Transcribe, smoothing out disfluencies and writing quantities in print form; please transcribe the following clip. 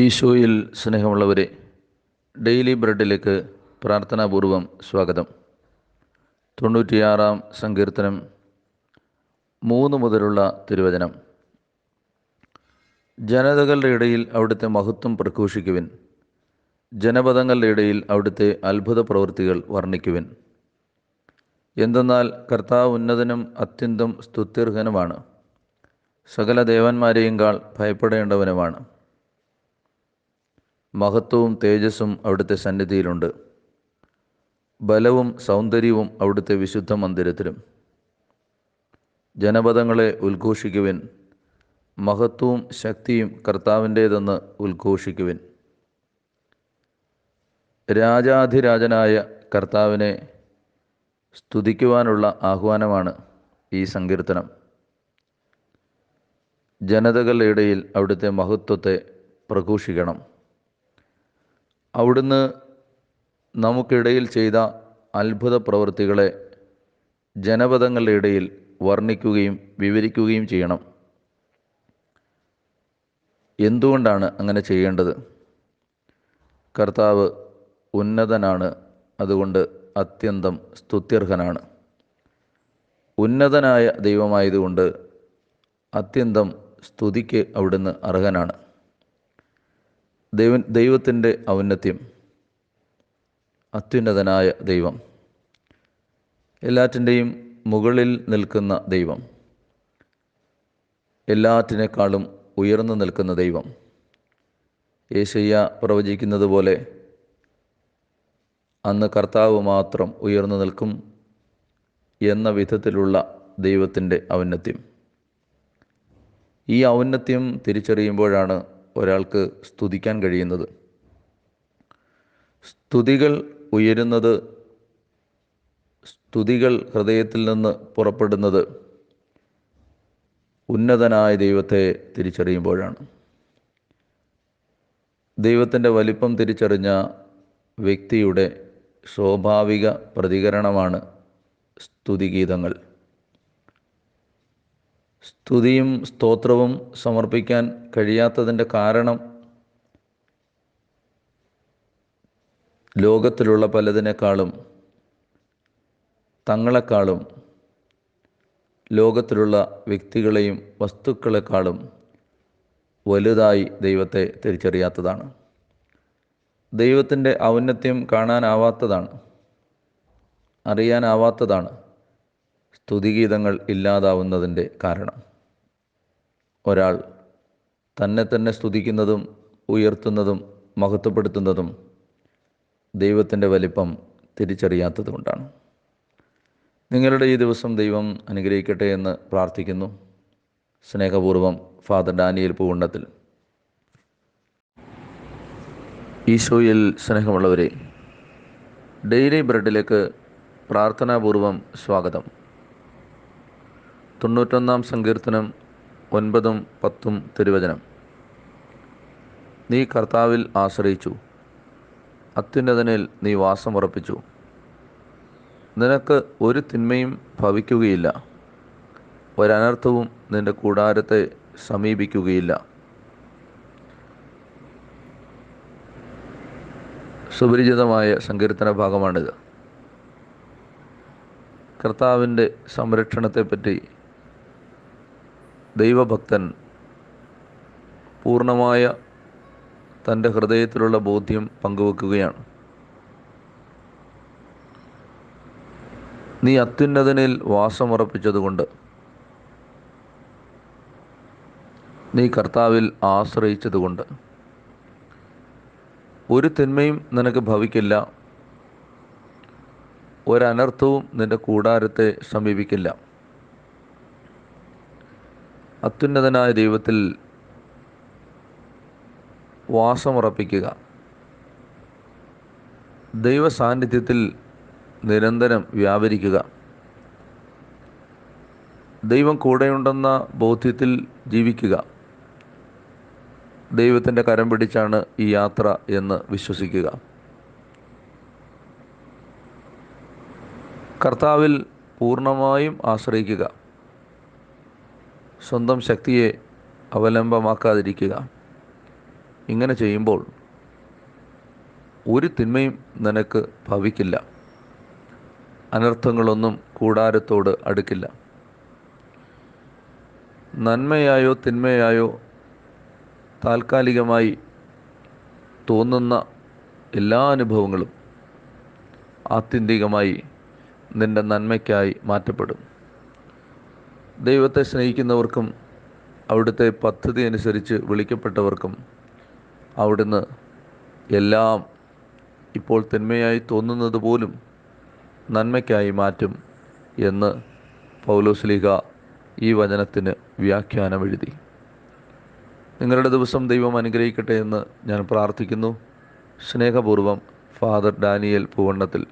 ഈശോയിൽ സ്നേഹമുള്ളവരെ, ഡെയിലി ബ്രെഡിലേക്ക് പ്രാർത്ഥനാപൂർവം സ്വാഗതം. 96-ാം സങ്കീർത്തനം 3 മുതലുള്ള തിരുവചനം. ജനതകളുടെ ഇടയിൽ അവിടുത്തെ മഹത്വം പ്രഘോഷിക്കുവിൻ, ജനപദങ്ങളുടെ ഇടയിൽ അവിടുത്തെ അത്ഭുത പ്രവൃത്തികൾ വർണ്ണിക്കുവിൻ. എന്തെന്നാൽ കർത്താവ് ഉന്നതനും അത്യന്തം സ്തുത്യർഹനുമാണ്, സകല ദേവന്മാരെയുംകാൾ ഭയപ്പെടേണ്ടവനുമാണ്. മഹത്വവും തേജസ്സും അവിടുത്തെ സന്നിധിയിലുണ്ട്, ബലവും സൗന്ദര്യവും അവിടുത്തെ വിശുദ്ധ മന്ദിരത്തിലും. ജനപദങ്ങളെ ഉദ്ഘോഷിക്കുവിൻ, മഹത്വവും ശക്തിയും കർത്താവിൻ്റേതെന്ന് ഉദ്ഘോഷിക്കുവിൻ. രാജാധിരാജനായ കർത്താവിനെ സ്തുതിക്കുവാനുള്ള ആഹ്വാനമാണ് ഈ സങ്കീർത്തനം. ജനതകളുടെ ഇടയിൽ അവിടുത്തെ മഹത്വത്തെ പ്രഘോഷിക്കണം. അവിടുന്ന് നമുക്കിടയിൽ ചെയ്ത അത്ഭുത പ്രവൃത്തികളെ ജനപദങ്ങളുടെ ഇടയിൽ വർണ്ണിക്കുകയും വിവരിക്കുകയും ചെയ്യണം. എന്തുകൊണ്ടാണ് അങ്ങനെ ചെയ്യേണ്ടത്? കർത്താവ് ഉന്നതനാണ്, അതുകൊണ്ട് അത്യന്തം സ്തുത്യർഹനാണ്. ഉന്നതനായ ദൈവമായതുകൊണ്ട് അത്യന്തം സ്തുതിക്ക് അവിടുന്ന് അർഹനാണ്. ദൈവത്തിൻ്റെ ഔന്നത്യം, അത്യുന്നതനായ ദൈവം, എല്ലാറ്റിൻ്റെയും മുകളിൽ നിൽക്കുന്ന ദൈവം, എല്ലാറ്റിനേക്കാളും ഉയർന്നു നിൽക്കുന്ന ദൈവം. യെശയ്യാ പ്രവചിക്കുന്നത് പോലെ അന്ന് കർത്താവ് മാത്രം ഉയർന്നു നിൽക്കും എന്ന വിധത്തിലുള്ള ദൈവത്തിൻ്റെ ഔന്നത്യം. ഈ ഔന്നത്യം തിരിച്ചറിയുമ്പോഴാണ് ഒരാൾക്ക് സ്തുതിക്കാൻ കഴിയുന്നത്. സ്തുതികൾ ഉയരുന്നത്, സ്തുതികൾ ഹൃദയത്തിൽ നിന്ന് പുറപ്പെടുന്നത് ഉന്നതനായ ദൈവത്തെ തിരിച്ചറിയുമ്പോഴാണ്. ദൈവത്തിൻ്റെ വലിപ്പം തിരിച്ചറിഞ്ഞ വ്യക്തിയുടെ സ്വാഭാവിക പ്രതികരണമാണ് സ്തുതിഗീതങ്ങൾ. സ്തുതിയും സ്തോത്രവും സമർപ്പിക്കാൻ കഴിയാത്തതിൻ്റെ കാരണം ലോകത്തിലുള്ള പലതിനേക്കാളും, തങ്ങളെക്കാളും, ലോകത്തിലുള്ള വ്യക്തികളെയും വസ്തുക്കളെക്കാളും വലുതായി ദൈവത്തെ തിരിച്ചറിയാത്തതാണ്. ദൈവത്തിൻ്റെ ഔന്നത്യം കാണാനാവാത്തതാണ്, അറിയാനാവാത്തതാണ് സ്തുതിഗീതങ്ങൾ ഇല്ലാതാവുന്നതിൻ്റെ കാരണം. ഒരാൾ തന്നെ തന്നെ സ്തുതിക്കുന്നതും ഉയർത്തുന്നതും മഹത്വപ്പെടുത്തുന്നതും ദൈവത്തിൻ്റെ വലിപ്പം തിരിച്ചറിയാത്തതുകൊണ്ടാണ്. നിങ്ങളുടെ ഈ ദിവസം ദൈവം അനുഗ്രഹിക്കട്ടെ എന്ന് പ്രാർത്ഥിക്കുന്നു. സ്നേഹപൂർവം, ഫാദർ ഡാനിയൽ പൂവണ്ണത്തിൽ. ഈശോയിൽ സ്നേഹമുള്ളവരെ, ഡെയിലി ബ്രെഡിലേക്ക് പ്രാർത്ഥനാപൂർവം സ്വാഗതം. 91-ാം സങ്കീർത്തനം 9-ഉം 10-ഉം തിരുവചനം. നീ കർത്താവിൽ ആശ്രയിച്ചു, അത്യുന്നതനിൽ നീ വാസമുറപ്പിച്ചു. നിനക്ക് ഒരു തിന്മയും ഭവിക്കുകയില്ല, ഒരനർത്ഥവും നിന്റെ കൂടാരത്തെ സമീപിക്കുകയില്ല. സുപരിചിതമായ സങ്കീർത്തന ഭാഗമാണിത്. കർത്താവിൻ്റെ സംരക്ഷണത്തെപ്പറ്റി ദൈവഭക്തൻ പൂർണ്ണമായ തൻ്റെ ഹൃദയത്തിലുള്ള ബോധ്യം പങ്കുവെക്കുകയാണ്. നീ അത്യുന്നതനിൽ വാസമുറപ്പിച്ചതുകൊണ്ട്, നീ കർത്താവിൽ ആശ്രയിച്ചതുകൊണ്ട് ഒരു തിന്മയും നിനക്ക് ഭവിക്കില്ല, ഒരനർത്ഥവും നിന്റെ കൂടാരത്തെ സമീപിക്കില്ല. അത്യുന്നതനായ ദൈവത്തിൽ വാസമുറപ്പിക്കുക, ദൈവ സാന്നിധ്യത്തിൽ നിരന്തരം വ്യാപരിക്കുക, ദൈവം കൂടെയുണ്ടെന്ന ബോധ്യത്തിൽ ജീവിക്കുക. ദൈവത്തിൻ്റെ കരം പിടിച്ചാണ് ഈ യാത്ര എന്ന് വിശ്വസിക്കുക. കർത്താവിൽ പൂർണ്ണമായും ആശ്രയിക്കുക. സ്വന്തം ശക്തിയെ അവലംബമാക്കാതിരിക്കുക. ഇങ്ങനെ ചെയ്യുമ്പോൾ ഒരു തിന്മയും നിനക്ക് ഭവിക്കില്ല, അനർത്ഥങ്ങളൊന്നും കൂടാരത്തോട് അടുക്കില്ല. നന്മയായോ തിന്മയായോ താൽക്കാലികമായി തോന്നുന്ന എല്ലാ അനുഭവങ്ങളും ആത്യന്തികമായി നിൻ്റെ നന്മയ്ക്കായി മാറ്റപ്പെടും. ദൈവത്തെ സ്നേഹിക്കുന്നവർക്കും അവിടുത്തെ പദ്ധതി അനുസരിച്ച് വിളിക്കപ്പെട്ടവർക്കും അവിടുന്ന് എല്ലാം ഇപ്പോൾ തിന്മയായി തോന്നുന്നത് പോലും നന്മയ്ക്കായി മാറ്റും എന്ന് പൗലോസ്ലീഹ ഈ വചനത്തിന് വ്യാഖ്യാനം എഴുതി. നിങ്ങളുടെ ദിവസം ദൈവം അനുഗ്രഹിക്കട്ടെ എന്ന് ഞാൻ പ്രാർത്ഥിക്കുന്നു. സ്നേഹപൂർവം, ഫാദർ ഡാനിയേൽ പൂവണ്ണത്തിൽ.